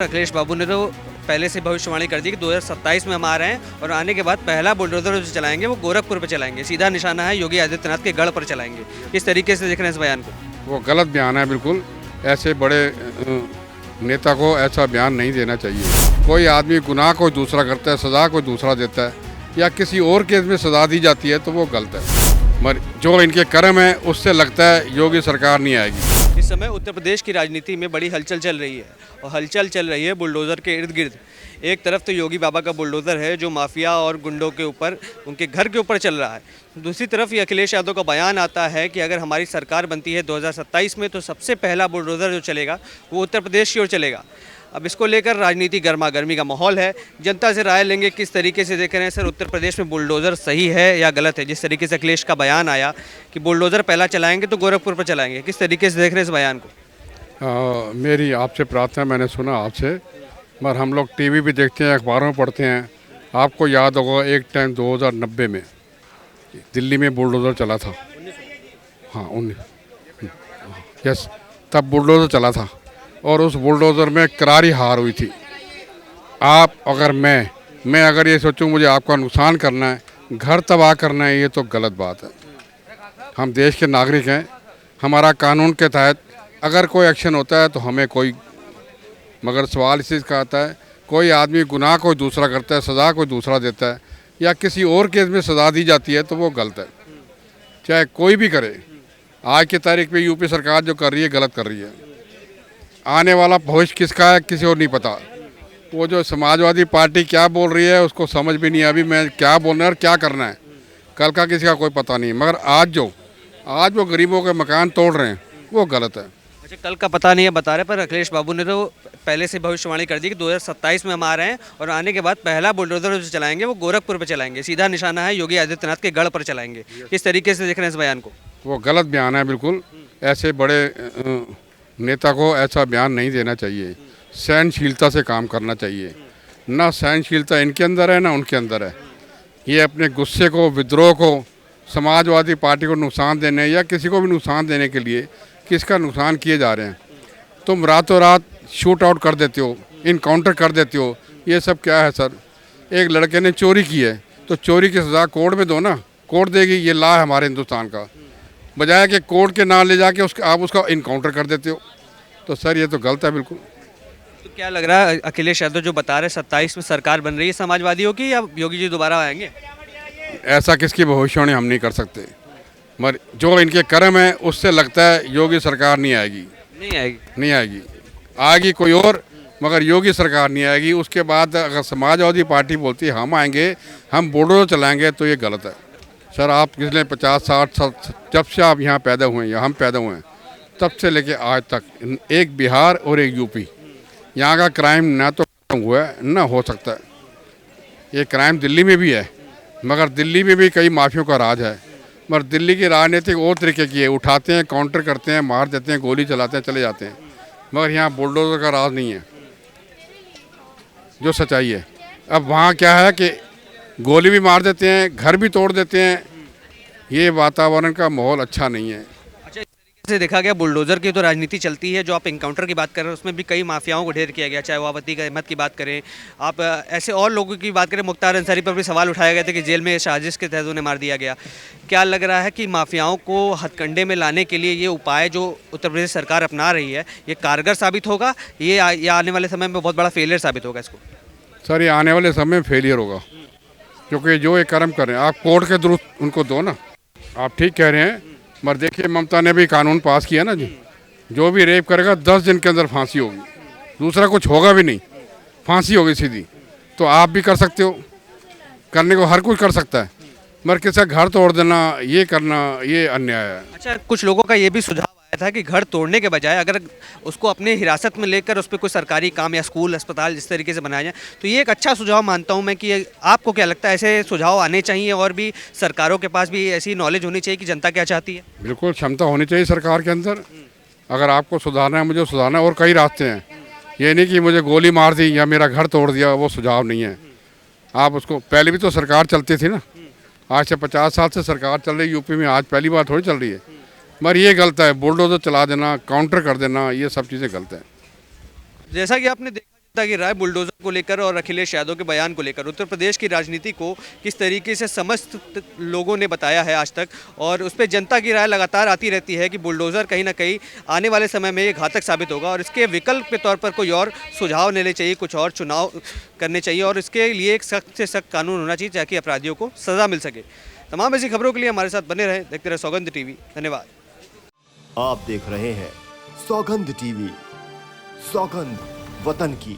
अखिलेश बाबू ने तो पहले से भविष्यवाणी कर दी कि 2027 में हम आ रहे हैं और आने के बाद पहला बुलडोजर जो चलाएंगे वो गोरखपुर पर चलाएंगे। सीधा निशाना है योगी आदित्यनाथ के गढ़ पर चलाएंगे। किस तरीके से देख रहे हैं इस बयान को? वो गलत बयान है बिल्कुल। ऐसे बड़े नेता को ऐसा बयान नहीं देना चाहिए। कोई आदमी गुनाह कोई दूसरा करता है, सज़ा कोई दूसरा देता है, या किसी और केस में सज़ा दी जाती है तो वो गलत है। मगर जो इनके कर्म है उससे लगता है योगी सरकार नहीं आएगी। इस समय उत्तर प्रदेश की राजनीति में बड़ी हलचल चल रही है और हलचल चल रही है बुलडोज़र के इर्द गिर्द। एक तरफ तो योगी बाबा का बुलडोज़र है जो माफिया और गुंडों के ऊपर, उनके घर के ऊपर चल रहा है। दूसरी तरफ ये अखिलेश यादव का बयान आता है कि अगर हमारी सरकार बनती है 2027 में तो सबसे पहला बुलडोज़र जो चलेगा वो उत्तर प्रदेश की ओर चलेगा। अब इसको लेकर राजनीति गर्मा गर्मी का माहौल है। जनता से राय लेंगे किस तरीके से देख रहे हैं सर, उत्तर प्रदेश में बुलडोज़र सही है या गलत है। जिस तरीके से अखिलेश का बयान आया कि बुलडोज़र पहला चलाएंगे तो गोरखपुर पर चलाएंगे, किस तरीके से देख रहे हैं इस बयान को? मेरी आपसे प्रार्थना, मैंने सुना आपसे, मगर हम लोग टीवी भी देखते हैं, अखबारों में पढ़ते हैं। आपको याद होगा एक टाइम 2090 में दिल्ली में बुलडोज़र चला था। हाँ 19, यस, तब बुलडोज़र चला था और उस बुलडोज़र में करारी हार हुई थी। आप अगर मैं अगर ये सोचूं मुझे आपका नुकसान करना है, घर तबाह करना है, ये तो गलत बात है। हम देश के नागरिक हैं, हमारा कानून के तहत अगर कोई एक्शन होता है तो हमें कोई, मगर सवाल इस चीज़ का आता है कोई आदमी गुनाह कोई दूसरा करता है, सज़ा कोई दूसरा देता है, या किसी और केस में सज़ा दी जाती है तो वो गलत है। चाहे कोई भी करे। आज की तारीख में यूपी सरकार जो कर रही है गलत कर रही है। आने वाला भविष्य किसका है किसी और नहीं पता। वो जो समाजवादी पार्टी क्या बोल रही है उसको समझ भी नहीं है अभी मैं क्या बोलना है और क्या करना है। कल का किसी का कोई पता नहीं, मगर आज वो गरीबों के मकान तोड़ रहे हैं वो गलत है। अच्छा, कल का पता नहीं है बता रहे, पर अखिलेश बाबू ने तो पहले से भविष्यवाणी कर दी कि 2027 में हम आ रहे हैं और आने के बाद पहला बुलडोजर जो चलाएंगे वो गोरखपुर पर चलाएंगे। सीधा निशाना है योगी आदित्यनाथ के गढ़ पर चलाएंगे। किस तरीके से देख रहे हैं इस बयान को? वो गलत बयान है बिल्कुल। ऐसे बड़े नेता को ऐसा बयान नहीं देना चाहिए। सहनशीलता से काम करना चाहिए। ना सहनशीलता इनके अंदर है ना उनके अंदर है। ये अपने गुस्से को, विद्रोह को, समाजवादी पार्टी को नुकसान देने या किसी को भी नुकसान देने के लिए किसका नुकसान किए जा रहे हैं। तुम रातों रात शूट आउट कर देते हो, इनकाउंटर कर देते हो, ये सब क्या है सर? एक लड़के ने चोरी की है तो चोरी की सज़ा कोर्ट में दो ना, कोर्ट देगी। ये लॉ है हमारे हिंदुस्तान का। बजाय कि कोर्ट के नाम ले जाके आप उसका इनकाउंटर कर देते हो, तो सर ये तो गलत है बिल्कुल। तो क्या लग रहा है अखिलेश यादव जो बता रहे 27 में सरकार बन रही है समाजवादियों की, या योगी जी दोबारा आएंगे? ऐसा किसकी भविष्यवाणी हम नहीं कर सकते, मगर जो इनके कर्म है उससे लगता है योगी सरकार नहीं आएगी। नहीं आएगी, आएगी कोई और, मगर योगी सरकार नहीं आएगी। उसके बाद अगर समाजवादी पार्टी बोलती है हम आएंगे, हम बुलडोज़र चलाएंगे, तो ये गलत है। सर आप पिछले 50-60 साल जब से आप यहाँ पैदा हुए हैं या हम पैदा हुए हैं तब से लेके आज तक एक बिहार और एक यूपी, यहाँ का क्राइम ना तो खत्म हुआ है ना हो सकता है। ये क्राइम दिल्ली में भी है, मगर दिल्ली में भी कई माफियों का राज है। मगर दिल्ली की राजनीति और तरीके की है, उठाते हैं, काउंटर करते हैं, मार देते हैं, गोली चलाते हैं, चले जाते हैं। मगर यहाँ बुलडोज़र का राज नहीं है, जो सच्चाई है। अब वहाँ क्या है कि गोली भी मार देते हैं, घर भी तोड़ देते हैं। ये वातावरण का माहौल अच्छा नहीं है। अच्छा, इस तरीके से देखा गया बुलडोजर की तो राजनीति चलती है। जो आप इनकाउंटर की बात कर रहे हैं उसमें भी कई माफियाओं को ढेर किया गया, चाहे वावती का अहमद की बात करें, आप ऐसे और लोगों की बात करें, मुख्तार अंसारी पर भी सवाल उठाया गया था कि जेल में साजिश के तहत उन्हें मार दिया गया। क्या लग रहा है कि माफियाओं को हथकंडे में लाने के लिए ये उपाय जो उत्तर प्रदेश सरकार अपना रही है ये कारगर साबित होगा, ये आने वाले समय में बहुत बड़ा फेलियर साबित होगा इसको? सर ये आने वाले समय में फेलियर होगा, क्योंकि जो ये कर्म कर रहे हैं आप कोर्ट के थ्रू उनको दो ना। आप ठीक कह रहे हैं, मगर देखिए ममता ने भी कानून पास किया ना जी, जो भी रेप करेगा 10 दिन के अंदर फांसी होगी, दूसरा कुछ होगा भी नहीं, फांसी होगी सीधी। तो आप भी कर सकते हो, करने को हर कोई कर सकता है, मगर किसी का घर तोड़ देना, ये करना, ये अन्याय है। अच्छा, कुछ लोगों का ये भी सुझाव आया था कि घर तोड़ने के बजाय अगर उसको अपने हिरासत में लेकर उस पर कोई सरकारी काम या स्कूल, अस्पताल जिस तरीके से बनाया जाए तो ये एक अच्छा सुझाव मानता हूं मैं। कि आपको क्या लगता है ऐसे सुझाव आने चाहिए और भी सरकारों के पास भी ऐसी नॉलेज होनी चाहिए कि जनता क्या चाहती है? बिल्कुल क्षमता होनी चाहिए सरकार के अंदर। अगर आपको सुधारना है, मुझे सुधारना है, और कई रास्ते हैं। ये नहीं कि मुझे गोली मार दी या मेरा घर तोड़ दिया, वो सुझाव नहीं है। आप उसको, पहले भी तो सरकार चलती थी ना, आज से 50 साल से सरकार चल रही यूपी में, आज पहली बार थोड़ी चल रही है। मगर ये गलत है, बुलडोज़र चला देना, काउंटर कर देना, ये सब चीज़ें गलत है। जैसा कि आपने देखा जनता की राय बुलडोजर को लेकर और अखिलेश यादव के बयान को लेकर, उत्तर प्रदेश की राजनीति को किस तरीके से समस्त लोगों ने बताया है आज तक, और उस पर जनता की राय लगातार आती रहती है कि बुलडोजर कहीं ना कहीं आने वाले समय में ये घातक साबित होगा और इसके विकल्प के तौर पर कोई और सुझाव लेने चाहिए, कुछ और चुनाव करने चाहिए और इसके लिए एक सख्त से सख्त कानून होना चाहिए ताकि अपराधियों को सजा मिल सके। तमाम ऐसी खबरों के लिए हमारे साथ बने रहें, देखते रहे सौगंध टीवी। धन्यवाद। आप देख रहे हैं सौगंध टीवी, सौगंध वतन की।